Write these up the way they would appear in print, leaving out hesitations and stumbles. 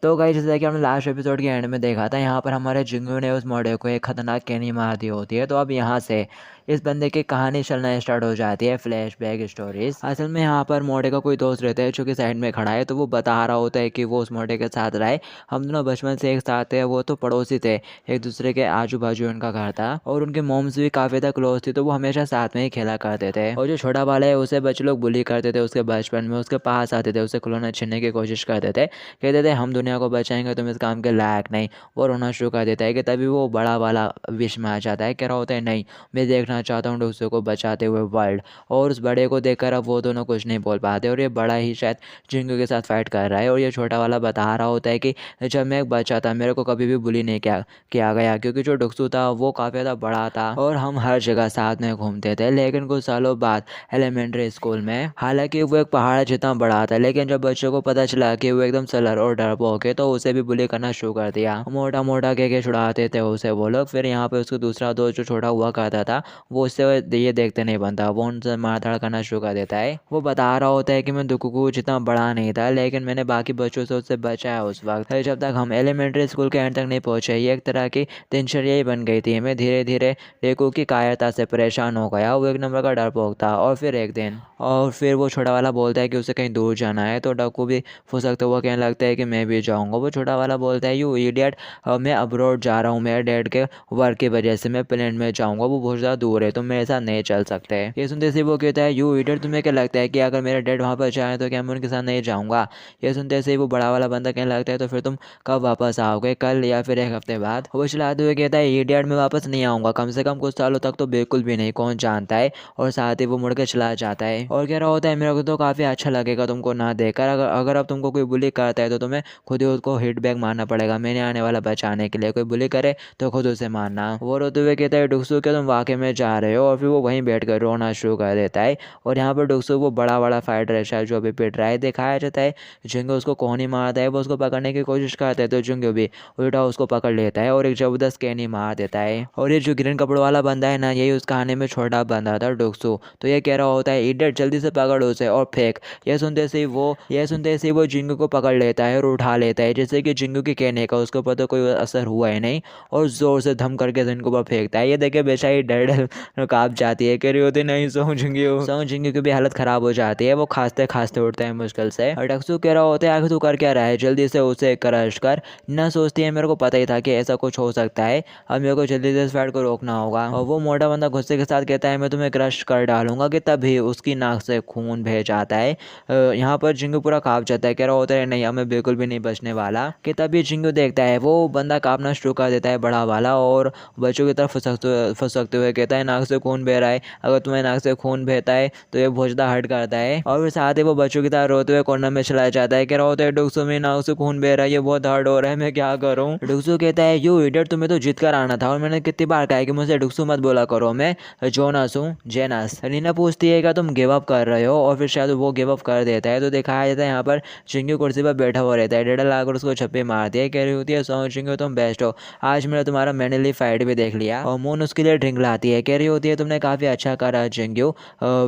तो गाइस जैसा कि हमने लास्ट एपिसोड के एंड में देखा था, यहाँ पर हमारे जिंगू ने उस मोड़े को एक खतरनाक कैनी मार दी होती है। तो अब यहाँ से इस बंदे की कहानी चलना स्टार्ट हो जाती है, फ्लैशबैक स्टोरीज। असल में यहाँ पर मोड़े का कोई दोस्त रहता है जो कि साइड में खड़ा है, तो वो बता रहा होता है कि वो उस मोड़े के साथ रहा है, हम दोनों बचपन से एक साथ थे, वो तो पड़ोसी थे, एक दूसरे के आजू बाजू उनका घर था और उनके मोम्स भी काफ़ी ज़्यादा क्लोज थी, तो वो हमेशा साथ में ही खेला करते थे। और जो छोटा वाला है उसे बच्चे लोग बुली करते थे उसके बचपन में, उसके पास आते थे, उसे खिलौना छीनने की कोशिश करते थे, कहते थे हम दुनिया को बचाएंगे, तुम इस काम के लायक नहीं। वो रोना शुरू कर देता है कि तभी वो बड़ा वाला विश में आ जाता है, कह रहा होता है नहीं, मैं देखना चाहता हूँ दूसरों को बचाते हुए वर्ल्ड। और उस बड़े को देखकर अब वो दोनों कुछ नहीं बोल पाते और ये बड़ा ही शायद जिंगू के साथ फाइट कर रहा है। और ये छोटा वाला बता रहा होता है कि जब मैं एक बच्चा था मेरे को कभी भी बुली नहीं किया गया, क्योंकि जो डुक्सू था वो काफ़ी ज़्यादा बड़ा था और हम हर जगह साथ में घूमते थे। लेकिन कुछ सालों बाद एलिमेंट्री स्कूल में, हालांकि वो एक पहाड़ जितना बड़ा था, लेकिन जब बच्चों को पता चला कि वो एकदम सलर और डरपोक है, तो उसे भी बुली करना शुरू कर दिया। मोटा मोटा कह के छुड़ाते थे उसे वो लोग। फिर यहाँ पे उसका दूसरा दोस्त जो छोटा हुआ करता था, वो उससे ये देखते नहीं बनता, वो उनसे मारधाड़ करना शुरू कर देता है। वो बता रहा होता है कि मैं दुकुकू जितना बड़ा नहीं था, लेकिन मैंने बाकी बच्चों से उससे बचाया उस वक्त, जब तक हम एलिमेंट्री स्कूल के एंड तक नहीं पहुंचे। ये एक तरह की दिनचर्या ही बन गई थी। मैं धीरे धीरे डेकू की कायरता से परेशान हो गया, वो एक नंबर का डरपोक था। और फिर वो छोटा वाला बोलता है कि उसे कहीं दूर जाना है, तो डक्कू भी फुसकते हुआ कहने लगता है कि मैं भी जाऊंगा। वो छोटा वाला बोलता है यू इडियट, मैं अब्रॉड जा रहा हूँ, मेरे डैड के वर्क की वजह से मैं प्लेन में जाऊंगा, वो बहुत ज़्यादा दूर है, तुम मेरे साथ नहीं चल सकते। ये सुनते से वो कहता है यू इडियट, तुम्हें क्या लगता है कि अगर मेरे डैड वहाँ पर जाए तो क्या मैं उनके साथ नहीं जाऊँगा। ये सुनते से वो बड़ा वाला बंदा कहने लगता है तो फिर तुम कब वापस आओगे, कल या फिर एक हफ्ते बाद। वो चलाते हुए कहता है इडियट, मैं वापस नहीं आऊँगा, कम से कम कुछ सालों तक तो बिल्कुल भी नहीं, कौन जानता है। और साथ ही वो मुड़ के चला जाता है और कह रहा होता है मेरे को तो काफ़ी अच्छा लगेगा तुमको ना देखकर, अगर अब तुमको कोई बुली करता है तो तुम्हें खुद ही उसको हिट बैक मारना पड़ेगा, मैंने आने वाला बचाने के लिए, कोई बुली करे तो खुद उसे मारना। वो रोते हुए कहता है डुक्सू क्या तुम वाकई में जा रहे हो, और फिर वो वहीं बैठ कर रोना शुरू कर देता है। और यहाँ पर डुक्सू वो बड़ा बड़ा फाइटर है जो अभी पिट रहा है, दिखाया जाता है। जिंगो उसको कोहनी मारता है, वो उसको पकड़ने की कोशिश करता है, तो जिंगो भी उल्टा उसको पकड़ लेता है और एक जबरदस्त कैनी मार देता है। और ये जो ग्रीन कपड़ों वाला बंदा है ना, यही उस कहानी में छोटा बंदा था डुक्सू। तो ये कह रहा होता है इडियट, जल्दी से पकड़ उसे और फेंक। यह सुनते से वो जिंगू को पकड़ लेता है और उठा लेता है, जैसे कि जिंगू के कहने का उसके ऊपर तो कोई असर हुआ ही नहीं, और जोर से धम करके जिंगू पर फेंकता है। ये देखे बेचारी डर कांप जाती है, कह रही होती नहीं सो जिंगू की भी हालत खराब हो जाती है, वो खांसते खांसते उठता है मुश्किल से। और डक्सू कह रहा होता है आखिर तू कर क्या रहा है, जल्दी से उसे क्रश कर। ना सोचती है मेरे को पता ही था कि ऐसा कुछ हो सकता है, अब मेरे को जल्दी से इस फाइट को रोकना होगा। और वो मोटा बंदा गुस्से के साथ कहता है मैं तुम्हें क्रश कर डालूंगा, कि तभी उसकी नाक से खून बह जाता है। यहाँ पर जिंगू पूरा कांप जाता है, कह रहा होता है नहीं अब मैं बिल्कुल भी नहीं बचने वाला। कि तभी जिंगू देखता है वो बंदा कांपना शुरू कर देता है बड़ा वाला, और बच्चों की तरफ फुसकते हुए कहता है नाक से खून बह रहा है, अगर तुम्हें नाक से खून बहता है तो ये भोजदा हट करता है। और फिर साथ ही वो बच्चों की तरह रोते हुए कॉर्नर में चला जाता है, कह रहा होता है डुक्सू में नाक से खून बह रहा है, ये बहुत हार्ड हो रहा है, मैं क्या करूँ। डुक्सू कहता है यू इडियट, तुम्हें तो जीत कर आना था, और मैंने कितनी बार कहा है कि मुझे डुक्सू मत बोला करो, मैं जोनास हूँ, जेनास। रीना पूछती है क्या तुम गिव अप कर रहे हो, और फिर शायद वो गिव अप कर देता है। तो दिखाया जाता है यहाँ पर जिंगू कुर्सी पर बैठा हुआ रहता है, डेडा लाकर उसको छप्पे मारती है, कह रही होती है सो जिंगू तुम बेस्ट हो, आज मैंने तुम्हारा मैनली फाइट भी देख लिया। और मून उसके लिए ड्रिंक लाती है, कह रही होती है तुमने काफ़ी अच्छा करा जिंगू,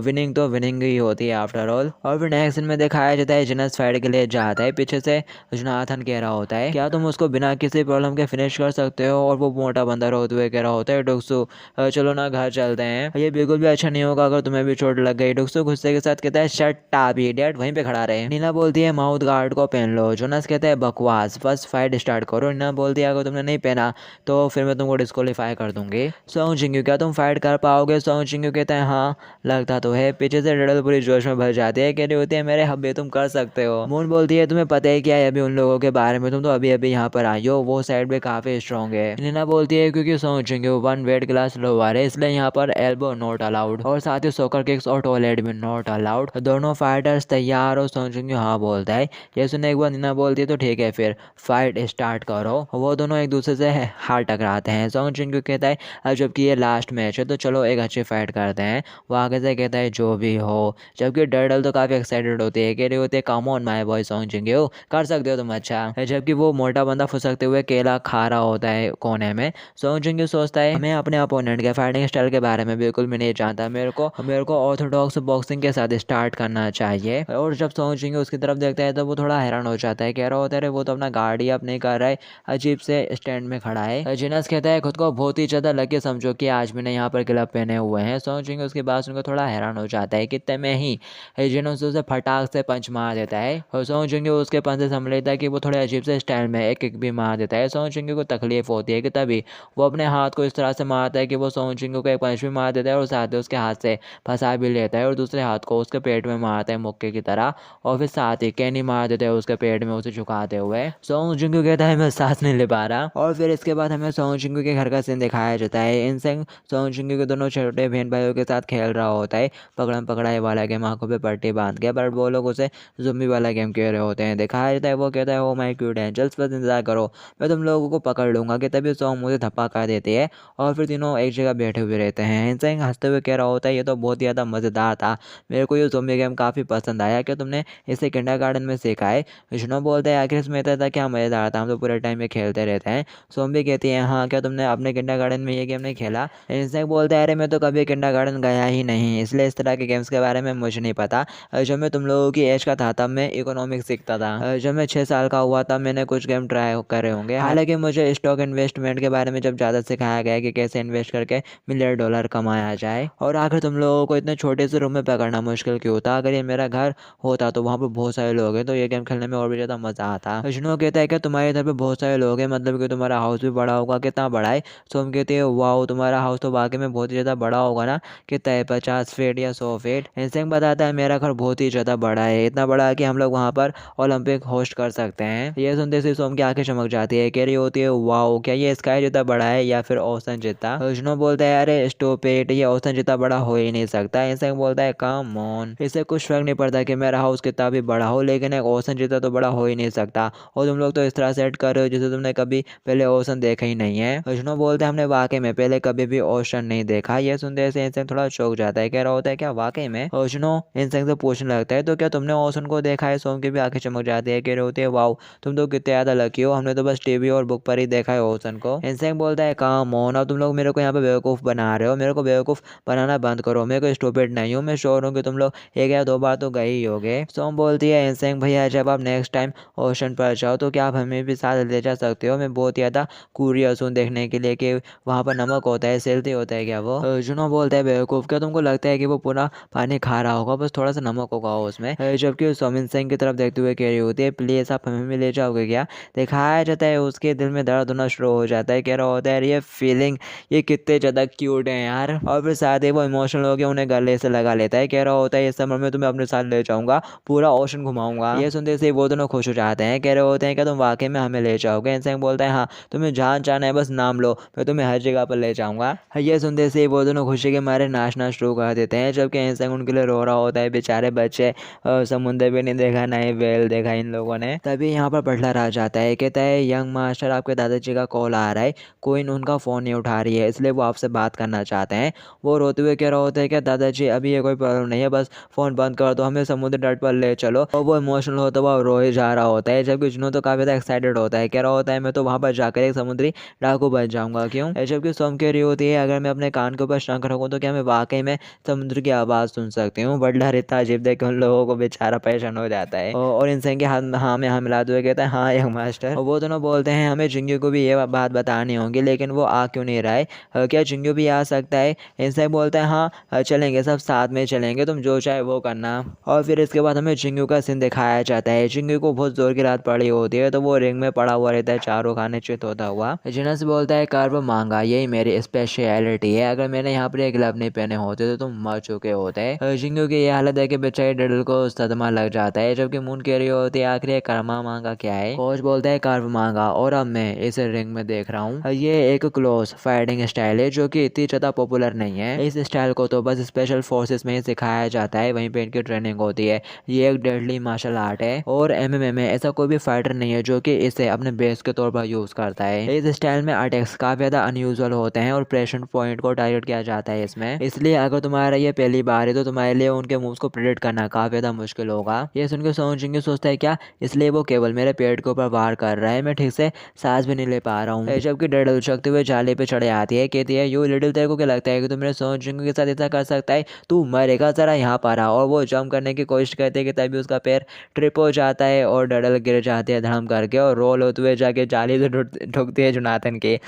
विनिंग तो विनिंग ही होती है आफ्टर ऑल। और फिर नेक्स्ट सीन में दिखाया जाता है जेनस फाइट के लिए जाता है, पीछे से जोनाथन कह रहा होता है क्या तुम उसको बिना किसी प्रॉब्लम के फिनिश कर सकते हो, और वो मोटा बंदा रोते हुए कह रहा होता है डुक्सू चलो ना घर चलते हैं, ये बिल्कुल भी अच्छा नहीं होगा अगर तुम्हें भी चोट लग गई। डुक्सू गुस्से के साथ कहता है शट अप इडियट, वहीं पे खड़ा रहे। नीना बोलती है माउथ गार्ड को पहन लो। जोनास कहता है बकवास, बस फाइट स्टार्ट करो। नीना बोलती है अगर तुमने नहीं पहना तो फिर मैं तुमको डिस्क्वालीफाई कर दूंगी। सोंग जिंगू क्या तुम फाइट कर पाओगे। सोंग जिंगू कहता है हाँ लगता तो है। पीछे से डडल पूरी जोश में भर जाती है, कह रही होती है मेरे हब्बे तुम कर सकते हो। मून बोलती है तुम्हें पता है क्या है अभी उन लोगों के बारे में, तुम तो अभी अभी यहाँ पर आई हो, वो साइड में काफी स्ट्रॉन्ग है। नीना बोलती है क्योंकि song Xingu 1 weight class lower है, इसलिए यहाँ पर एल्बो नॉट अलाउड, और साथ ही सोकर किक्स और टॉयलेट भी नॉट अलाउड। दोनों फाइटर्स तैयार हो। सोंग जिंगू हाँ बोलता है। ये सुनने के बाद नीना बोलती है तो ठीक है फिर फाइट स्टार्ट करो। वो दोनों एक दूसरे से हार टकराते हैं। सोंग जिंगू कहता है अब जबकि ये लास्ट मैच है तो चलो एक अच्छी फाइट करते हैं। वो आगे से कहता है जो भी हो, जबकि डर्डल तो काफ़ी एक्साइटेड होती है, कह रही होती है come on my boy song Xingu, कर सकते हो तुम अच्छा। जबकि वो मोटा बंदा फुसकते हुए केला खा रहा होता है कोने में। सोंग जिंगू सोचता है मैं अपने अपोनेंट के फाइटिंग स्टाइल के बारे में बिल्कुल भी नहीं जानता, मेरे को ऑर्थोडॉक्स बॉक्सिंग के साथ स्टार्ट करना चाहिए। और जब सोंग जिंगू उसकी तरफ देखता है तो वो थोड़ा हैरान हो जाता है, कह रहा होता है वो तो अपना गाड़ी अब नहीं कर रहा है, अजीब से स्टैंड में खड़ा है। जिनस कहता है खुद को बहुत ही ज़्यादा लकी समझो कि आज मैंने यहाँ पर ग्लव पहने हुए हैं। सोंग जिंग उसके बाद सुनकर थोड़ा हैरान हो जाता है कि इतने में ही जिनस उसे फटाक से पंच मार देता है और सोंग जिंग उसके पंच से समझ लेता है कि वो थोड़े अजीब से स्टाइल में एक किक भी मार देता है। सोंग जिंग को तकलीफ होती है कि तभी वो अपने हाथ को इस तरह से मारता है कि वो सोंग जिंग को एक पंच भी मार देता है और साथ ही उसके हाथ से फंसा भी लेता है और दूसरे हाथ को उसके पेट में मारता है मुक्के की तरह और फिर साथ ही कैनी मार देते हैं उसके पेट में उसे झुकाते हुए। सोंग जिंग कहता है मैं सांस नहीं ले पा रहा और फिर इसके बाद हमें सोंग जिंग के घर का सीन दिखाया जाता है। इनसेंग सोंग जिंग के दोनों छोटे बहन भाइयों के साथ खेल रहा होता है पकड़म पकड़ाई वाला गेम, आंखों पे पट्टी बांध के, पर वो लोग उसे ज़ुम्बी वाला गेम खेल रहे होते हैं। दिखाया जाता है वो कहता है ओ माय क्यूट एंजल्स बस इंतजार करो मैं तुम लोगों को पकड़ लूंगा कि तभी सोंग मुझे धप्पा कर देती है और फिर तीनों एक जगह बैठे हुए रहते हैं। इनसेंग हंसते हुए कह रहा होता है ये तो बहुत ही ज़्यादा मज़ेदार था, मेरे को ये ज़ुम्बी गेम काफ़ी पसंद आया, क्या तुमने इसे किंडरगार्टन में सीखा है? विष्णु बोलता है आखिर इसमें इतना था क्या मज़ेदार था, हम तो पूरे टाइम में खेलते रहते हैं। सोम्बी कहती है हाँ क्या तुमने अपने किंडरगार्टन में ये गेम नहीं खेला? इनसेंग बोलता है अरे मैं तो कभी किंडरगार्टन गया ही नहीं, इसलिए इस तरह के गेम्स के बारे में मुझे नहीं पता। जब मैं तुम लोगों की एज का था तब मैं इकोनॉमिक्स सीखता था, जब मैं 6 साल का हुआ तब मैंने कुछ गेम ट्राई करे होंगे। हालांकि मुझे स्टॉक इन्वेस्टमेंट के बारे में जब ज़्यादा सिखाया गया कि कैसे इन्वेस्ट करके मिलियन डॉलर कमाया जाए। और आखिर तुम लोगों को इतने छोटे से रूम में पकड़ना मुश्किल क्यों था? अगर ये मेरा घर होता तो वहाँ पर बहुत सारे लोग हैं तो ये गेम खेलने में और भी ज़्यादा मज़ा आता। विष्णु कहता है कि तुम्हारे इधर पे बहुत सारे लोग हैं, मतलब कि तुम्हारा हाउस भी बड़ा होगा, कितना बड़ा है? सोम कहती है वाह तुम्हारा हाउस तो वाकई में बहुत ही ज़्यादा बड़ा होगा ना, कितना है 50 फीट या 100 फीट? इंसेंग बताता है मेरा घर बहुत ही ज़्यादा बड़ा है, इतना बड़ा है कि हम लोग वहाँ पर ओलंपिक होस्ट कर सकते हैं। ये सुनते से सोम की आंखें चमक जाती है, कह रही होती है वाह क्या ये स्काई जितना बड़ा है या फिर ओशन जितना? विष्णु बोलता है अरे स्टॉप इट, ये ओशन जितना बड़ा हो ही नहीं सकता। इंसेंग बोलता है कम ऑन, इससे कुछ फर्क नहीं पड़ता कि मेरा हाउस कितना भी बड़ा हो, लेकिन एक ओशन जितना तो बड़ा हो ही नहीं सकता और तुम लोग तो इस तरह सेट कर रहे हो जैसे तुमने कभी पहले ओशन देखा ही नहीं है। विष्णु बोलते हैं हमने वाकई में पहले कभी भी ओशन नहीं देखा। ये सुनते से इंसेंग थोड़ा चौंक जाता है, कह रहा होता है क्या वाकई में? विष्णु इंसेंग से पूछने लगता है तो क्या तुमने ओशन को देखा है? सोम की भी आंखें चमक जाती है, कह रहे होते हैं वाओ तुम तो कितने ज़्यादा लकी हो, हमने तो बस टीवी और बुक पर ही देखा है ओशन को। इंसेंग बोलता है काम ऑन, अब तुम लोग मेरे को यहाँ पे बेवकूफ़ बना रहे हो, मेरे को बेवकूफ़ बनाना बंद करो, मेरे को स्टूपिड नहीं हूँ, मैं श्योर हूँ कि तुम लोग एक या दो बार तो गए ही होगे। सोम बोलती है इंसेंग भैया जब आप नेक्स्ट टाइम ओशन पर जाओ तो क्या आप हमें भी साथ ले जा सकते हो? मैं बहुत ज़्यादा क्यूरियस हूँ देखने के लिए कि वहाँ पर नमक होता है, सेल्टी होता है क्या वो? जुनो बोलता है बेवकूफ़ क्या तुमको लगता है कि वो पूरा पानी खा रहा होगा, बस थोड़ा सा नमक होगा उसमें? जबकि सोमिन सिंह की तरफ देखते हुए कह रही होती है प्लीज़ आप हमें भी ले जाओगे क्या? दिखाया जाता है उसके दिल में दर्द होना शुरू हो जाता है, कह रहा होता है ये फीलिंग ये कितने ज़्यादा क्यूट है यार। और फिर साथ ही वो इमोशनल हो गया उन्हें गले से लगा लेता है, कह रहा होता है इस समर में तुम्हें अपने साथ ले जाऊंगा, पूरा ओशन घुमाऊंगा। ये सुनते से वो दोनों खुश हो जाते हैं, कह रहे होते हैं क्या तुम वाकई में हमें ले जाओगे? इंसेंग बोलता है हाँ तुम्हें जहाँ जाना है बस नाम लो, मैं तुम्हें हर जगह पर ले जाऊंगा। ये सुनते से वो दोनों खुशी के मारे नाचना शुरू कर देते हैं, जबकि इंसेंग उनके लिए रो रहा होता है, बेचारे बच्चे समुंदर भी नहीं देखा ना ही वेल देखा इन लोगों ने। तभी यहाँ पर बटलर आ जाता है, कहता है यंग मास्टर आपके दादाजी का कॉल आ रहा है, कोई उनका फ़ोन नहीं उठा रही है इसलिए वो आपसे बात करना चाहते हैं। वो रोते हुए कह रहा होता है क्या दादाजी अभी ये कोई प्रॉब्लम नहीं है, बस फ़ोन बंद कर दो, हमें समुद्र तट पर ले चलो। और वो इमोशनल होता हुआ रोए जा रहा होता है, जबकि जुनू तो काफ़ी ज़्यादा एक्साइटेड होता है, कह रहा होता है मैं तो वहाँ पर जाकर एक समुद्री डाकू बन जाऊँगा। क्यों? जबकि सोम कह रही होती है अगर मैं अपने कान के ऊपर शंख रखूँ तो क्या मैं वाकई में समुद्र की आवाज़ सुन सकती हूँ? बटलर इतना अजीब देख के उन लोगों को बेचारा परेशान हो जाता है और इंसान के हाथ में हाँ में हाँ मिलाते हुए कहता है हाँ यंग मास्टर। और वो दोनों बोलते हैं हमें जिंगू को भी ये बात बतानी होगी, लेकिन वो आ क्यों नहीं रहा है, क्या जिंगू भी आ सकता है? इंसान बोलता है हाँ चलेंगे, सब साथ में चलेंगे, तुम जो चाहे वो करना। और फिर इसके बाद हमें जिंगू का सीन दिखाया जाता है। जिंगू को बहुत जोर की रात पड़ी होती है तो वो रिंग में पड़ा हुआ रहता है चारों खाने चित होता हुआ। जिनस बोलता है कर्व मांगा यही मेरी स्पेशलिटी है, अगर मैंने यहाँ पर एक ग्लव नहीं पहने होते तो तुम मर चुके होते। जिंगू की ये हालत है कि बेचारे डडल को सदमा लग जाता है, जबकि मून कह रही होती है आखिर कर्मा मांगा क्या है? कोच बोलता है कर्व मांगा और अब मैं इस रिंग में देख रहा हूँ, ये एक क्लोज फाइटिंग स्टाइल है जो कि इतनी ज़्यादा पॉपुलर नहीं है। इस स्टाइल को तो बस स्पेशल फोर्सेस में ही सिखाया जाता है, वहीं पे इनकी ट्रेनिंग होती है। ये एक डेडली मार्शल आर्ट है और एमएमए में ऐसा कोई भी फाइटर नहीं है जो कि इसे अपने बेस के तौर पर यूज़ करता है। इस स्टाइल में अटैक्स काफ़ी ज़्यादा अनयूजुअल होते हैं और प्रेशर पॉइंट को टारगेट किया जाता है इसमें, इसलिए अगर तुम्हारा ये पहली बार है तो तुम्हारे लिए उनके मूव्स को प्रेडिक्ट करना काफ़ी ज़्यादा मुश्किल होगा। ये सुनकर सोंग जिंग सोचता है क्या इसलिए वो केवल मेरे पेट के ऊपर वार कर रहा है, मैं ठीक से सांस भी नहीं ले पा रहा हूँ। जबकि डडल उछलते हुए जाले पे चढ़े आती है, कहती है यू लिटिल तेरे को क्या लगता है कि तू मेरे सोंग जिंग के साथ ऐसा कर सकता है, तू मरेगा, जरा यहाँ पर आ। और वो जंप करने की कोशिश करती है कि तभी उसका पैर ट्रिप हो जाता है और डडल बॉल गिर जाती है धड़म करके और रोल होते हुए जाके जाली से ठुकती है जोनाथन के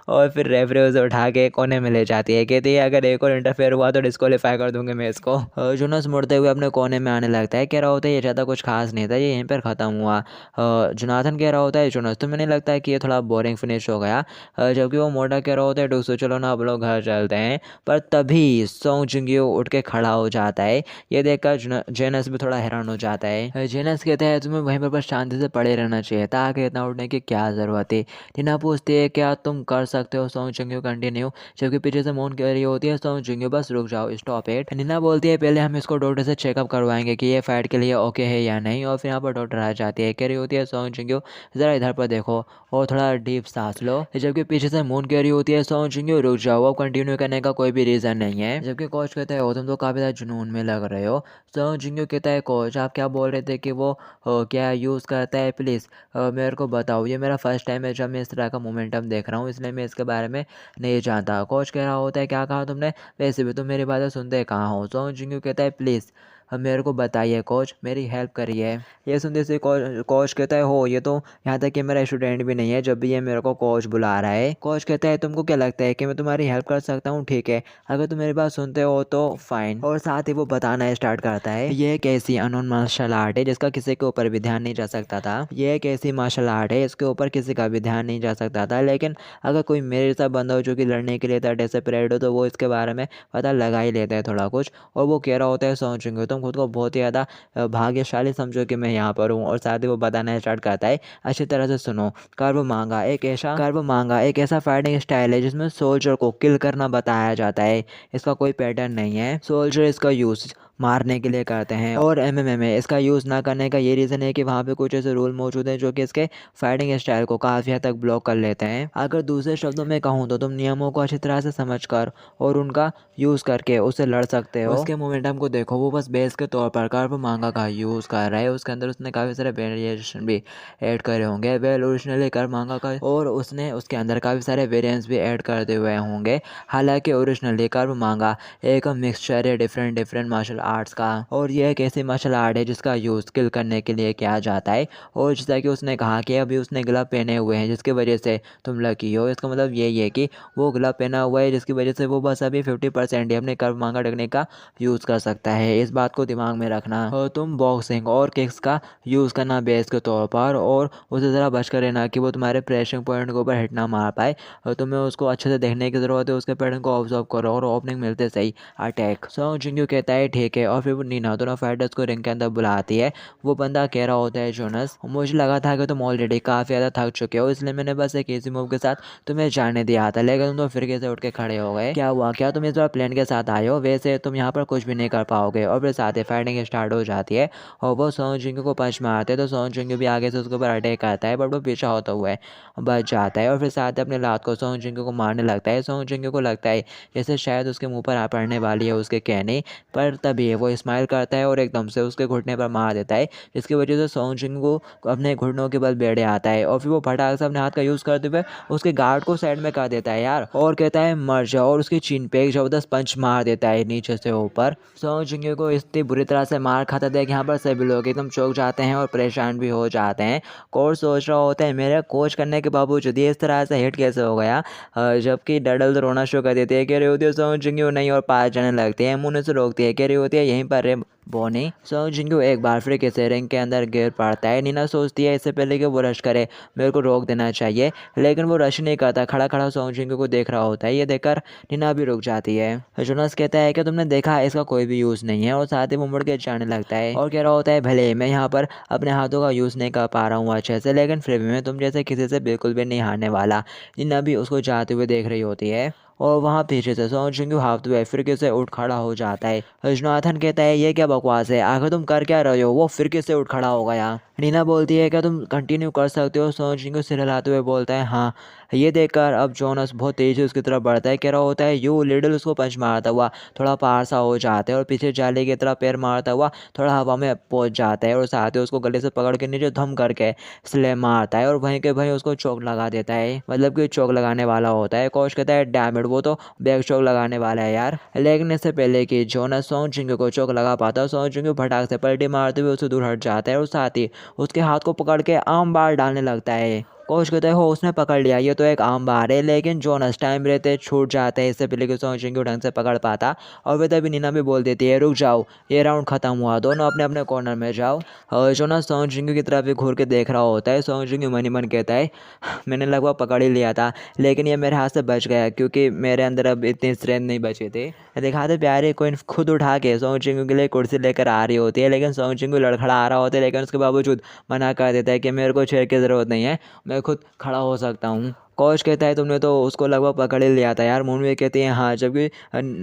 और फिर रेफरी उसे उठा के कोने में ले जाती है, कहती है अगर एक और इंटरफेयर हुआ तो डिस्क्वालीफाई कर दूंगी मैं इसको। जोनस मुड़ते हुए अपने कोने में आने लगता है, कह रहा होता है ये ज़्यादा कुछ खास नहीं था, ये यहीं पर ख़त्म हुआ। जोनाथन कह रहा होता है जोनस तुम्हें नहीं लगता है कि ये थोड़ा बोरिंग फिनिश हो गया, जबकि वो मोटा कह रहा होता है डूसो चलो ना आप लोग घर चलते हैं। पर तभी सोंग जिंग्यो उठ के खड़ा हो जाता है, ये देखकर जेनस भी थोड़ा हैरान हो जाता है। जेनस कहता है तुम्हें वहीं पर बस शांति से पड़े रहना चाहिए था, आगे इतना उठने की क्या ज़रूरत है। टीना पूछती है क्या तुम कर सकते हो सोंग जिंग्यो कंटिन्यू, जबकि पीछे से मून कह रही होती है सोंग जिंग्यो बस रुक जाओ स्टॉप इट। नीना बोलती है पहले हम इसको डॉक्टर से चेकअप करवाएंगे कि ये फाइट के लिए ओके है या नहीं, और फिर यहाँ पर डॉक्टर आ जाती है, कह रही होती है सोंग जिंग्यो ज़रा इधर पर देखो और थोड़ा डीप सांस लो, जबकि पीछे से मून कह रही होती है सोंग जिंग्यो रुक जाओ अब कंटिन्यू करने का कोई भी रीज़न नहीं है। जबकि कोच कहता है तुम तो काफ़ी ज़्यादा जुनून में लग रहे हो। सोंग जिंग्यो कहता है कोच आप क्या बोल रहे थे कि वो क्या यूज़ करता है, प्लीज़ मेरे को बताओ, ये मेरा फर्स्ट टाइम है जब मैं इस तरह का मोमेंटम देख रहा हूँ, इसलिए मैं इसके बारे में नहीं जानता। कोच कह रहा होता है क्या कहा तुमने, वैसे भी तुम मेरी बातें सुनते कहाँ हो। सोंग जिंग्यो कहता है प्लीज़ मेरे को बताइए कोच मेरी हेल्प करिए। ये सुनते से कोच कहता है हो ये तो यहाँ तक कि मेरा स्टूडेंट भी नहीं है जब भी ये मेरे को कोच बुला रहा है। कोच कहता है तुमको क्या लगता है कि मैं तुम्हारी हेल्प कर सकता हूँ, ठीक है अगर तुम मेरी बात सुनते हो तो फाइन। और साथ ही वो बताना स्टार्ट करता है ये एक ऐसी अननोन मार्शल आर्ट है जिसका किसी के ऊपर भी ध्यान नहीं जा सकता था, ये एक ऐसी मार्शल आर्ट है इसके ऊपर किसी का भी ध्यान नहीं जा सकता था, लेकिन अगर कोई मेरे साथ बंदा हो जो कि लड़ने के लिए डेस्परेट हो तो वो इसके बारे में पता लगा ही लेता है थोड़ा कुछ। और वो कह रहा होता है सोंग जिंग्यो तुम खुद को बहुत ही ज़्यादा भाग्यशाली समझो कि मैं यहाँ पर हूँ। और साथ ही वो बताना स्टार्ट करता है अच्छी तरह से सुनो, कर्व मांगा एक ऐसा फाइटिंग स्टाइल है जिसमें सोल्जर को किल करना बताया जाता है, इसका कोई पैटर्न नहीं है। सोल्जर इसका यूज़ मारने के लिए करते हैं और एमएमए में इसका यूज़ ना करने का ये रीज़न है कि वहाँ पे कुछ ऐसे रूल मौजूद हैं जो कि इसके फाइटिंग स्टाइल को काफ़ी हद तक ब्लॉक कर लेते हैं। अगर दूसरे शब्दों में कहूँ तो तुम नियमों को अच्छी तरह से समझकर और उनका यूज़ करके उससे लड़ सकते हो। उसके मोमेंटम को देखो, वो बस बेस के तौर पर कर्व मांगा का यूज़ कर रहा है, उसके अंदर उसने काफ़ी सारे वेरिएशन भी ऐड करे होंगे। वेल ओरिजिनली कर्व मांगा का और उसने उसके अंदर काफ़ी सारे वेरिएंट्स भी ऐड करते हुए होंगे। हालांकि ओरिजिनली कर्व मांगा एक मिक्सचर है डिफरेंट मार्शल आर्ट्स का, और यह एक ऐसी मार्शल आर्ट है जिसका यूज़ किल करने के लिए किया जाता है। और जैसा कि उसने कहा कि अभी उसने ग्लव पहने हुए हैं जिसकी वजह से तुम लकी हो, इसका मतलब यही है कि वो ग्लव पहना हुआ है जिसकी वजह से वो बस अभी 50% ही अपने कर्व मांगा टेक्निक का यूज़ कर सकता है। इस बात को दिमाग में रखना। और तुम बॉक्सिंग और किक्स का यूज़ करना बेस के तौर पर, और उसे ज़रा बच कर रहना कि वो तुम्हारे प्रेशरिंग पॉइंट के ऊपर हिट ना मार पाए। और तुम्हें उसको अच्छे से देखने की ज़रूरत है, उसके पैटर्न को ऑब्जर्व करो और ओपनिंग मिलते सही अटैक। सोंग जिंग्यो कहता है ठीक है, और फिर वो नीना दोनों फाइटर्स को रिंग के अंदर बुलाती है। वो बंदा कह रहा होता है जोनस मुझे लगा था कि तुम ऑलरेडी काफ़ी ज़्यादा थक चुके हो, इसलिए मैंने बस एक इजी मूव के साथ तुम्हें जाने दिया था, लेकिन तुम तो फिर से उठ के खड़े हो गए, क्या हुआ, क्या तुम इस बार प्लान के साथ आए हो, वैसे तुम यहाँ पर कुछ भी नहीं कर पाओगे। और फिर साथ ही फाइटिंग स्टार्ट हो जाती है और वो सोंग जिंग्यो को पंच मारते हैं तो सोंग जिंग्यो भी आगे से उसके ऊपर अटैक करता है, बट वो पीछा होता हुआ बच जाता है और फिर साथ ही अपने लात को सोंग जिंग्यो को मारने लगता है। सोंग जिंग्यो को लगता है जैसे शायद उसके मुंह पर आ पड़ने वाली है उसके कहने पर, तभी वो स्माइल करता है और एकदम से उसके घुटने पर मार देता है, जिसकी वजह से सोंग जिंग्यो को अपने घुटनों के बल बैठ आता है। और फिर वो फटाक से अपने हाथ का यूज़ करते हुए उसके गार्ड को साइड में कर देता है यार, और कहता है मर जाओ, और उसकी चीन पे एक जबरदस्त पंच मार देता है नीचे से ऊपर। सोंग जिंग्यो को इतनी बुरी तरह से मार खाता देख यहाँ पर सभी लोग एकदम चौंक जाते हैं और परेशान भी हो जाते हैं। कोच सोच रहा होता है मेरे कोच करने के बावजूद इस तरह से हिट कैसे हो गया, जबकि डडल तो रोना शुरू कर देती है, कह रही होती है सोंग जिंग्यो नहीं, और पास जाने लगती है, मुंह से रोकती है, कह रही होती है यहीं पर रे बोनी। सोंग जिंग्यो एक बार फिर किसी रिंग के अंदर गिर पड़ता है। नीना सोचती है इससे पहले कि वो रश करे मेरे को रोक देना चाहिए, लेकिन वो रश नहीं करता, खड़ा खड़ा सोंग जिंग्यो को देख रहा होता है। ये देखकर नीना भी रुक जाती है। जोनस कहता है कि तुमने देखा इसका कोई भी यूज़ नहीं है, और साथ ही वो मुड़ के जाने लगता है और कह रहा होता है भले मैं यहाँ पर अपने हाथों का यूज़ नहीं कर पा रहा हूँ अच्छे से, लेकिन फिर भी मैं तुम जैसे किसी से बिल्कुल भी नहीं हारने वाला। नीना भी उसको जाते हुए देख रही होती है और वहाँ पीछे से सोंग जिंग्यो हाफते हुए फिर से उठ खड़ा हो जाता है। जोनाथन कहता है ये क्या बकवास है, आखिर तुम कर क्या रहे हो। वो फिर से उठ खड़ा हो गया। नीना बोलती है क्या तुम कंटिन्यू कर सकते हो। सोंग जिंग्यो सिर हिलाते हुए बोलता है हाँ। ये देखकर अब जोनस बहुत तेज़ी से उसकी तरफ बढ़ता है, कह रहा होता है यू लिडल, उसको पंच मारता हुआ थोड़ा पार सा हो जाता है और पीछे जाली की तरफ पैर मारता हुआ थोड़ा हवा में पहुंच जाता है और साथ ही उसको गले से पकड़ के नीचे धम करके स्लैम मारता है और वहीं के वहीं उसको चोक लगा देता है, मतलब कि चोक लगाने वाला होता है। कोच कहता है डैम इट, वो तो बैक चौक लगाने वाला है यार। लेकिन इससे पहले कि जोनस सोंग जिंग को चौक लगा पाता, सोंग जिंग फटाक से पलटी मारते हुए उससे दूर हट जाता है और साथ ही उसके हाथ को पकड़ के आम बार डालने लगता है। कोच कहते हो उसने पकड़ लिया, ये तो एक आम बार है। लेकिन जोनस टाइम रहते छूट जाते हैं इससे पहले कि सोंग जिंग को ढंग से पकड़ पाता। और वे तभी नीना भी बोल देती है रुक जाओ, ये राउंड खत्म हुआ, दोनों अपने अपने कॉर्नर में जाओ। और जोनस सोंग जिंग की तरफ भी घूर के देख रहा होता है। सोंग जिंग मन ही मन कहता है मैंने लगभग पकड़ ही लिया था, लेकिन ये मेरे हाथ से बच गया क्योंकि मेरे अंदर अब इतनी स्ट्रेंथ नहीं बची थी। दिखाते प्यारे कोई खुद उठा के सोंग जिंग के लिए कुर्सी लेकर आ रही होती है, लेकिन सोंग जिंग लड़खड़ा आ रहा होता है, लेकिन उसके बावजूद मना कर देता है कि मेरे को छेड़ की ज़रूरत नहीं है, मैं खुद खड़ा हो सकता हूँ। कोच कहता है तुमने तो उसको लगभग पकड़ ही लिया था यार। मून भी कहती है हाँ, जबकि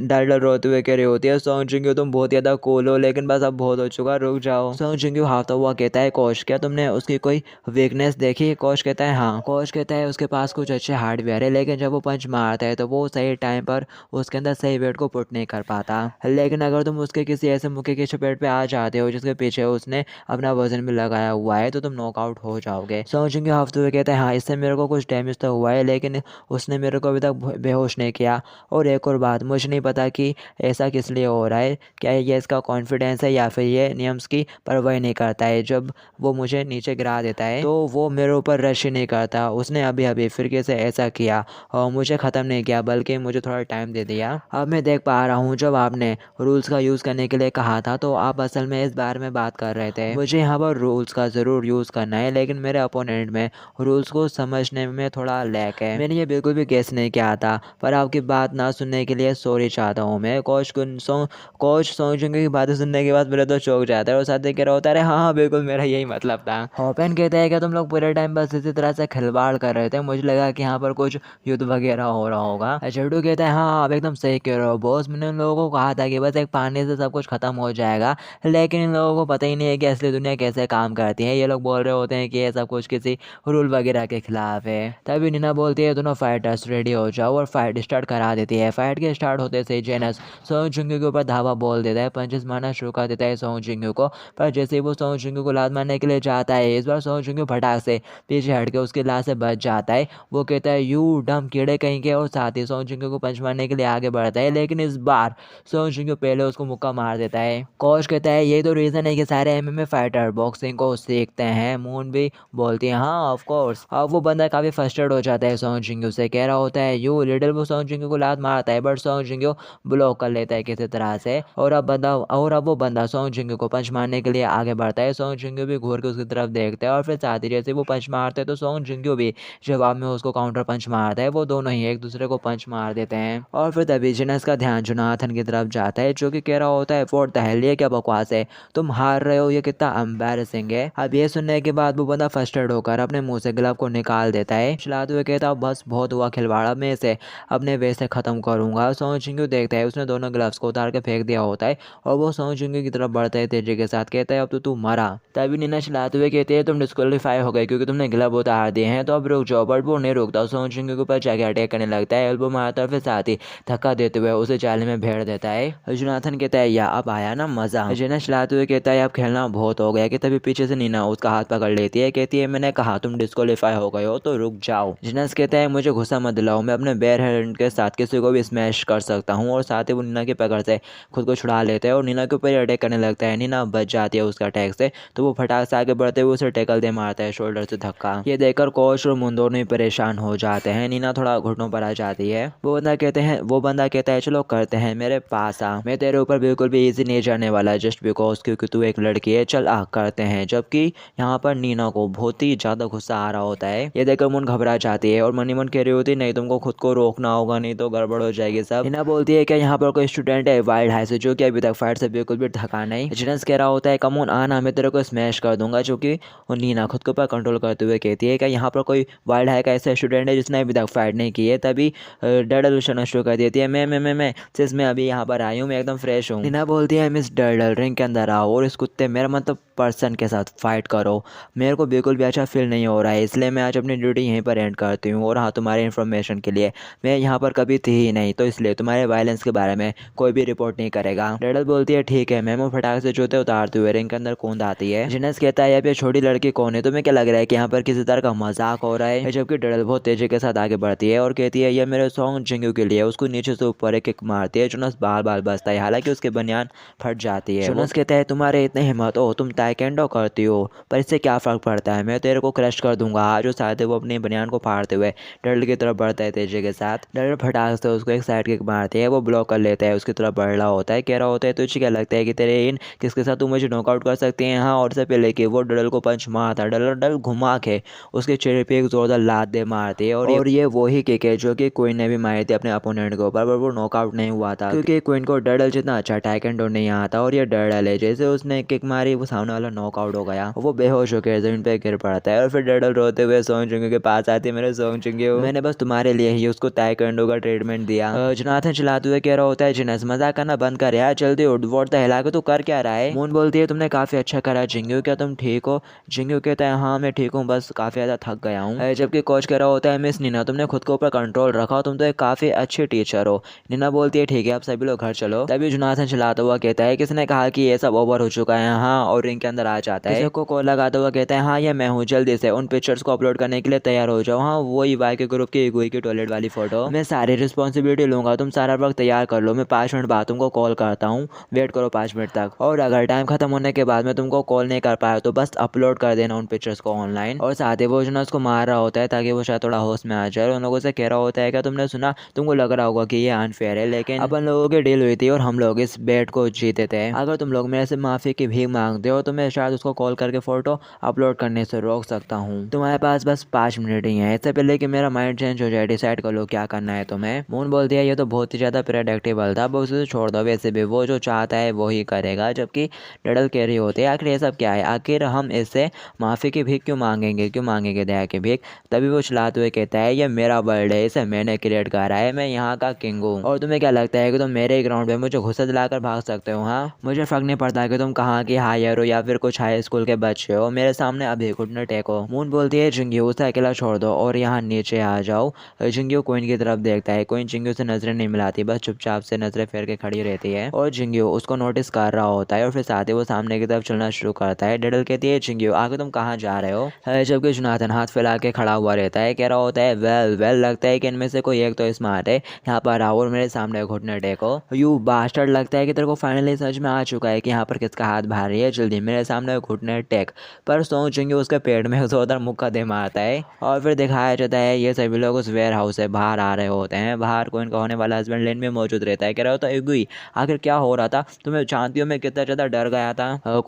डर डर रोते हुए कह रही होती है सोंग जिंग तुम बहुत ज़्यादा कूल हो, लेकिन बस अब बहुत हो चुका, रुक जाओ। सोंग जिंग हारता हुआ कहता है कोच क्या तुमने उसकी कोई वीकनेस देखी? कोच कहता है हाँ। कोच कहता है उसके पास कुछ अच्छे हार्डवेयर है, लेकिन जब वो पंच मारता है तो वो सही टाइम पर उसके अंदर सही वेट को पुट नहीं कर पाता। लेकिन अगर तुम उसके किसी ऐसे मुक्के की चपेट पे आ जाते हो जिसके पीछे उसने अपना वजन भी लगाया हुआ है तो तुम नॉकआउट हो जाओगे। सोंग जिंग हारते हुए कहता है हाँ, इससे मेरे को कुछ डैमेज तो हुआ है, लेकिन उसने मेरे को अभी तक बेहोश नहीं किया। और एक और बात, मुझे नहीं पता कि ऐसा किस लिए हो रहा है, क्या ये इसका कॉन्फिडेंस है या फिर ये नियम्स की परवाह नहीं करता है। जब वो मुझे नीचे गिरा देता है तो वो मेरे ऊपर रश ही नहीं करता। उसने अभी अभी फिर से ऐसा किया और मुझे ख़त्म नहीं किया, बल्कि मुझे थोड़ा टाइम दे दिया। अब मैं देख पा रहा हूँ जब आपने रूल्स का यूज़ करने के लिए कहा था तो आप असल में इस बारे में बात कर रहे थे। मुझे यहाँ पर रूल्स का ज़रूर यूज़ करना है, लेकिन मेरे अपोनेंट में रूल्स को समझने में थोड़ा लैक है। मैंने ये बिल्कुल भी गेस नहीं किया था, पर आपकी बात ना सुनने के लिए सॉरी चाहता हूँ मैं। कोच सोंग जिंग की बातें सुनने के बाद मेरे तो चौंक जाता है और साथ ही कह रहा होता है हाँ हाँ बिल्कुल मेरा यही मतलब था। होपेन कहता है कि तुम लोग पूरे टाइम बस इसी तरह से खिलवाड़ कर रहे थे, मुझे लगा कि यहाँ पर कुछ युद्ध वगैरह हो रहा होगा। चड्डू कहता है हाँ आप एकदम सही कह रहे हो बॉस, मैंने उन लोगों को कहा था कि बस एक पानी से सब कुछ खत्म हो जाएगा, लेकिन इन लोगों को पता ही नहीं है कि असली दुनिया कैसे काम करती है। ये लोग बोल रहे होते हैं कि ये सब कुछ किसी रूल वगैरह के खिलाफ है। तभी नीना बोलती है दोनों फाइटर्स रेडी हो जाओ और फाइट स्टार्ट करा देती है। फाइट के स्टार्ट होते से जेनस सोंग जिंग के ऊपर धावा बोल देता है, पंचेस मारना शुरू कर देता है सोंग जिंग को। पर जैसे ही वो सोंग जिंग को लात मारने के लिए जाता है, इस बार सोंग जिंग फटाक से पीछे हट के उसकी लात से बच जाता है। वो कहता है यू डम कीड़े कहीं के, और साथ ही सोंग जिंग को पंच मारने के लिए आगे बढ़ता है, लेकिन इस बार सोंग जिंग पहले उसको मुक्का मार देता है। कोच कहता है ये तो रीज़न है कि सारे एमएमए फाइटर बॉक्सिंग को सीखते हैं। मून भी बोलती है हाँ ऑफ कोर्स। अब वो बंदा काफ़ी फ्रस्ट्रेट हो जाता है सोंग जिंग से, कह रहा होता है यू लिटिल। वो सोंग जिंग को लात मारता है, बट सोंग जिंग ब्लॉक कर लेता है किसी तरह से, और अब वो बंदा सोंग जिंग को पंच मारने के लिए आगे बढ़ता है। सोंग जिंग भी घूर के उसकी तरफ देखता है और फिर साथ ही जैसे वो पंच मारते हैं तो सोंग जिंग भी जवाब में उसको काउंटर पंच मारता है। वो दोनों ही एक दूसरे को पंच मार देते हैं और फिर तभी जिनस का ध्यान जोनाथन की तरफ जाता है, जो कि कह रहा होता है व्हाट द हेल, ये क्या बकवास है, तुम हार रहे हो, ये कितना एम्बैरेसिंग है। अब ये सुनने के बाद वो बंदा फ्रस्ट्रेट होकर अपने मुंह से ग्लव को निकाल देता है, चिल्लाते हुए कहता बस बहुत हुआ खिलवाड़ा, मैं इसे अपने वे से ख़त्म करूंगा। सोंग जिंग देखता है उसने दोनों ग्लव्स को उतार के फेंक दिया होता है और वो सोंग जिंग की तरफ बढ़ता है तेजी के साथ, कहता है अब तो तू मरा। तभी नीना चिल्लाते हुए कहते हैं तुम डिस्क्वालीफाई हो गए क्योंकि तुमने ग्लव उतार दिए हैं, तो अब रुक जाओ। बट वो नहीं रुकता, सोंग जिंग के ऊपर जाके अटैक करने लगता है, एल्बो मारता है, फिर साथ ही धक्का देते हुए उसे जाले में भेड़ देता है। जोनाथन कहता है या अब आया ना मजा। जिनस चिल्लाते हुए कहता है अब खेलना बहुत हो गया, कि तभी पीछे से नीना उसका हाथ पकड़ लेती है, कहती है मैंने कहा तुम डिस्क्वालीफाई हो गए हो तो रुक जाओ। जिनस कहता है मुझे गुस्सा मत दिलाओ, मैं अपने बेयर हैंड के साथ किसी को भी स्मैश कर सकता हूँ, और साथ ही वो नीना की पकड़ से खुद को छुड़ा लेते हैं और नीना के ऊपर अटैक करने लगता है। नीना बच जाती है उसका अटैक से, तो वो फटाक से आगे बढ़ते हुए उसे टैकल दे मारता है शोल्डर से धक्का। ये देखकर कोच और मुन दोनों ही परेशान हो जाते हैं। नीना थोड़ा घुटनों पर आ जाती है। वो बंदा कहता है चलो करते हैं, मेरे पास आ, मैं तेरे ऊपर बिल्कुल भी इजी नहीं जाने वाला जस्ट बिकॉज क्योंकि तू एक लड़की है, चल आ करते हैं। जबकि यहाँ पर नीना को बहुत ही ज्यादा गुस्सा आ रहा होता है। ये देखकर मुन घबरा जाती है और मनी मन कह रही होती है नहीं तुमको खुद को रोकना होगा, नहीं तो गड़बड़ हो जाएगी सब। नीना बोलती है कि यहाँ पर कोई स्टूडेंट है वाइल्ड हाई से जो कि अभी तक फाइट से बिल्कुल भी थका नहीं। जिनस कह रहा होता है कम ऑन आना, मैं तेरे को स्मैश कर दूंगा, जो कि नीना खुद के ऊपर कंट्रोल करते हुए कहती है कि यहाँ पर कोई वाइल्ड हाई का ऐसा स्टूडेंट है जिसने अभी तक फाइट नहीं की है। तभी डर्डल उछलना शुरू कर देती है, मैं सिर्फ मैं अभी यहाँ पर आई हूँ, मैं एकदम फ्रेश हूँ। नीना बोलती है मिस डर्डल रिंग के अंदर आओ और इस कुत्ते मेरा मतलब पर्सन के साथ फाइट करो, मेरे को बिल्कुल भी अच्छा फील नहीं हो रहा है, इसलिए मैं आज अपनी ड्यूटी यहीं पर एंड कर करती हूँ, और हाँ तुम्हारी इन्फॉर्मेशन के लिए मैं यहाँ पर कभी थी ही नहीं, तो इसलिए तुम्हारे वायलेंस के बारे में कोई भी रिपोर्ट नहीं करेगा। डेडल बोलती है ठीक है। मेमो फटाक से जूते उतारते हुए रिंग के अंदर कूद आती है। जिनस कहता है ये छोटी लड़की कौन है, तुम्हें क्या लग रहा है कि यहाँ पर किसी तरह का मजाक हो रहा है, जबकि डेडल बहुत तेजी के साथ आगे बढ़ती है और कहती है ये मेरे सॉन्ग जिंगू के लिए। उसको नीचे से ऊपर एक किक मारती है। जुनस बाल बाल बचता है, हालांकि उसके बनियान फट जाती है। जुनस कहता है तुम्हारे इतने हिम्मत हो, तुम ताइक्वांडो करती हो, पर इससे क्या फर्क पड़ता है, मैं तेरे को क्रश कर दूंगा। आज साथ वो अपनी बनियान को फाड़ते हुए डेडल की तरफ बढ़ता है तेजी के साथ। डेडल फटाक से उसको एक साइड किक मारती है, वो ब्लॉक कर लेता है, उसकी तरफ बढ़ रहा होता है, कह रहा होता है तुझे क्या लगता है कि तेरे इन किसके साथ तू मुझे नॉकआउट कर सकती है। हाँ, और से पहले कि वो डेडल को पंच मारता, डेडल घुमा के उसके चेहरे पे एक जोरदार लात दे मारती है। और ये वही किक है जो कि क्वीन ने भी मारी थी अपने अपोनेंट के ऊपर, पर वो नॉकआउट नहीं हुआ था क्योंकि क्वीन को डेडल जितना अच्छा ताइक्वांडो नहीं आता। और ये डेडल है, जैसे उसने किक मारी वो सामने वाला नॉकआउट हो गया, वो बेहोश होकर जमीन पे गिर पड़ता है। और फिर डेडल रोते हुए सोंग जिंगू के पास आती है, मेरे सोंग जिंगू मैंने बस तुम्हारे लिए ही उसको ताइक्वांडो का ट्रीटमेंट दिया। जोनाथन चिल्लाते हुए कह रहा होता है जिनस मजाक करना बंद कर यार, जल्दी उठ, वोट हिला के तू कर क्या रहा है। मून बोलती है तुमने काफी अच्छा करा जिंगू, क्या तुम ठीक हो। जिंगू कहता है हाँ मैं ठीक हूँ, बस काफी ज्यादा थक गया हूँ। जबकि कोच कह रहा होता है मिस नीना तुमने खुद के ऊपर कंट्रोल रखा, तुम तो एक काफी अच्छी टीचर हो। नीना बोलती है ठीक है अब सभी लोग घर चलो। तभी जोनाथन चिल्लाता हुआ कहता है किसने कहा कि ये सब ओवर हो चुका है। हाँ, और रिंग के अंदर आ जाता है, को कॉल लगाता हुआ कहता है हाँ ये मैं हूँ, जल्दी से उन पिक्चर्स को अपलोड करने के लिए तैयार हो जाओ। हाँ वही वाई के ग्रुप की इगोई की टॉयलेट वाली फोटो, मैं सारी रिस्पॉन्सिबिलिटी लूंगा, तुम सारा वक्त तैयार कर लो, मैं 5 मिनट बाद तुमको कॉल करता हूँ, वेट करो 5 मिनट तक, और अगर टाइम खत्म होने के बाद मैं तुमको कॉल नहीं कर पाया तो बस अपलोड कर देना उन पिक्चर्स को ऑनलाइन। और साथ ही वो जो उसको मार रहा होता है ताकि वो शायद थोड़ा होश में आ जाए, और उन लोगों से कह रहा होता है क्या तुमने सुना, तुमको लग रहा होगा कि ये अनफेयर है, लेकिन अपन लोगों की डील हुई थी और हम लोग इस बेट को जीते थे, अगर तुम लोग मेरे से माफी की भीख मांगते हो तो मैं शायद उसको कॉल करके फोटो अपलोड करने से रोक सकता हूँ। तुम्हारे पास बस 5 मिनट ही है, इससे पहले कि मेरा माइंड चेंज हो जाए, डिसाइड कर लो क्या करना है तुम्हें। मून बोलती है ये तो बहुत ही ज्यादा प्रेडिक्टेबल था, बस उसे छोड़ दो, वैसे भी वो जो चाहता है वो ही करेगा। जबकि डेडल कह रही होती है आखिर ये सब क्या है, आखिर हम इससे माफी की भीख क्यों मांगेंगे दया की भीख। तभी वो चिल्लाते हुए कहता है ये मेरा वर्ल्ड है, इसे मैंने क्रिएट करा है, मैं यहाँ का किंग हूँ, और तुम्हें क्या लगता है कि तुम मेरे ग्राउंड पे मुझे गुस्सा दिलाकर भाग सकते हो। हाँ, मुझे फर्क नहीं पड़ता कि तुम कहाँ की हायर हो या फिर कुछ हाई स्कूल के बच्चे हो, मेरे सामने अभी घुटने टेको। मून बोलती है जिंगू उसे अकेला छोड़ दो और यहाँ नीचे आ जाओ। जिंगू क्वीन की तरफ देखता है, क्वीन जिंगू से नजरें नहीं मिलाती, बस चुपचाप से नजरें फेर के खड़ी रहती है, और जिंगू उसको नोटिस कर रहा होता है और फिर साथ ही वो सामने की तरफ चलना शुरू करता है। डेडल कहती है जिंगू आगे तुम कहाँ जा रहे हो, जबकि जोनाथन हाथ फैला के खड़ा हुआ रहता है, कह रहा होता है वेल लगता है कि इनमें से कोई एक तो स्मार्ट है, यहाँ पर आओ और मेरे सामने घुटने टेको। यू बास्टर्ड, लगता है कि तेरे को फाइनली समझ में आ चुका है कि यहाँ पर किसका हाथ भारी है, जल्दी मेरे सामने घुटने टेक। पर सोच जिंगू उसके पेट में जोरदार मुक्का दे मारता है, और फिर दिखाया जाता है ये सभी लोग उस वेयर हाउस से बाहर आ रहे होते हैं। बाहर कोइन का होने वाला हस्बैंड लेन में मौजूद रहता है, कह रहा होता है इगुई आखिर क्या हो रहा था, तुम्हें जानती हो मैं कितना ज़्यादा डर गया था।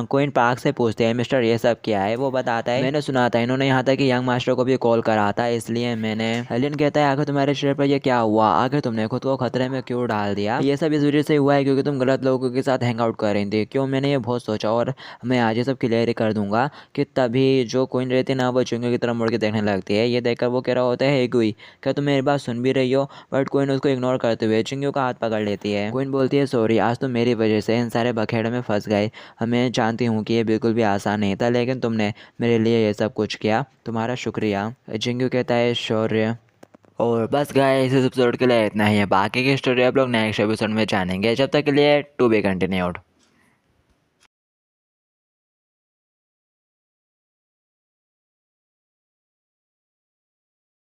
कोइन पार्क से पूछते हैं मिस्टर ये सब क्या है, वो बताता है मैंने सुना था इन्होंने यहाँ तक कि यंग मास्टर को भी कॉल करा था, इसलिए मैंने। हेलिन कहता है आखिर तुम्हारे शरीर पर ये क्या हुआ, आखिर तुमने खुद को खतरे में क्यों डाल दिया। ये सब इस वजह से हुआ है क्योंकि तुम गलत लोगों के साथ हैंग आउट कर रही थी। क्यों, मैंने ये बहुत सोचा और मैं आज ये सब क्लियर कर दूंगा कि तभी जो कोइन रहती है ना वो जिंगू की तरफ मुड़ के देखने लगती है। ये देखकर वो कह रहा होता है गुई क्या तुम मेरी बात सुन भी रही हो, बट कोइन उसको इग्नोर करते हुए जिंगू का हाथ पकड़ लेती है। कोइन बोलती है सॉरी, आज तो मेरी वजह से इन सारे बखेड़े में फंस गए, मैं जानती हूँ कि ये बिल्कुल भी आसान नहीं था, लेकिन तुमने मेरे लिए ये सब कुछ किया, तुम्हारा शुक्रिया। जिंगू कहता है शौर्य। और बस गाइस इस एपिसोड के लिए इतना ही है, बाकी की स्टोरी आप लोग नेक्स्ट एपिसोड में जानेंगे, जब तक के लिए टू बी कंटिन्यूड।